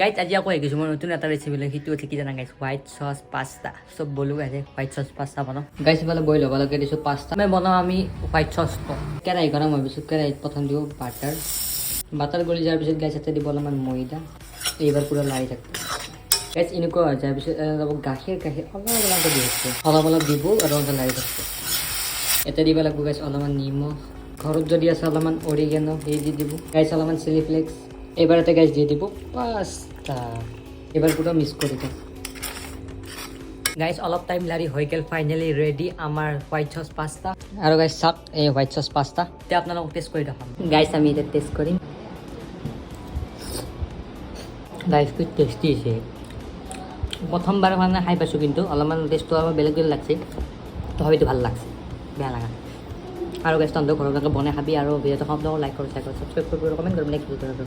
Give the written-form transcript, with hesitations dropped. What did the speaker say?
guys আজি আকৌ আহিছোঁ মই নতুন এটা ৰেচিপি লৈ সেইটো কি জানা গাইজ হোৱাইট চচ পাস্তা চব বলো গাইছে হোৱাইট চচ পাস্তা বনাওঁ গাইজ ইফালে বইল হ'ব লাগে দিছোঁ পাস্তা আমি বনাওঁ আমি হোৱাইট চচটো কেৰাহী গৰম হোৱাৰ পিছত কেৰাহীত প্ৰথম দিওঁ বাটাৰ গলি যোৱাৰ পিছত গাইজ ইয়াতে দিব অলপমান ময়দা এইবাৰ পূৰা লাৰি থাকিব গাইজ এনেকুৱা হৈ যোৱাৰ পিছত গাখীৰ অলপ দি থাকোঁ অলপ দিব আৰু লাৰি থাকিব ইয়াতে দিব লাগিব গাইজ অলপমান নিমখ ঘৰত যদি আছে অলপমান অৰিগেনো সেই দি দিব গাইজ অলপমান চিলি ফ্লেক্স এবার এতে গাইজ দিয়ে দিব পাস্তা এবার পুরো মিক্স করে দিই গাইজ অলপ টাইম লারি হয়ে গেল ফাইনালি রেডি আমার হোয়াইট সস পাস্তা আর গাইজ চাক এই হোয়াইট সস পাস্তা তে আপনারা টেস্ট করে দেখাম গাইজ আমি এটা টেস্ট করি গাইজ খুব টেস্টি আছে প্রথমবার মানে খাই পাইছোঁ কিন্তু অলপমান টেস্টটো আমার বেলেগ বেলেগ লাগছে তো হয়তো ভাল লাগছে বেয়া লাগা আৰু গাইজ তহঁতৰ ঘৰত বনাই খাবি আৰু ভিডিঅ'টো লাইক কৰি শ্বেয়াৰ কৰি ছাবস্ক্ৰাইব কৰি কমেণ্ট কৰি নেক্সট ভিডিঅ'টো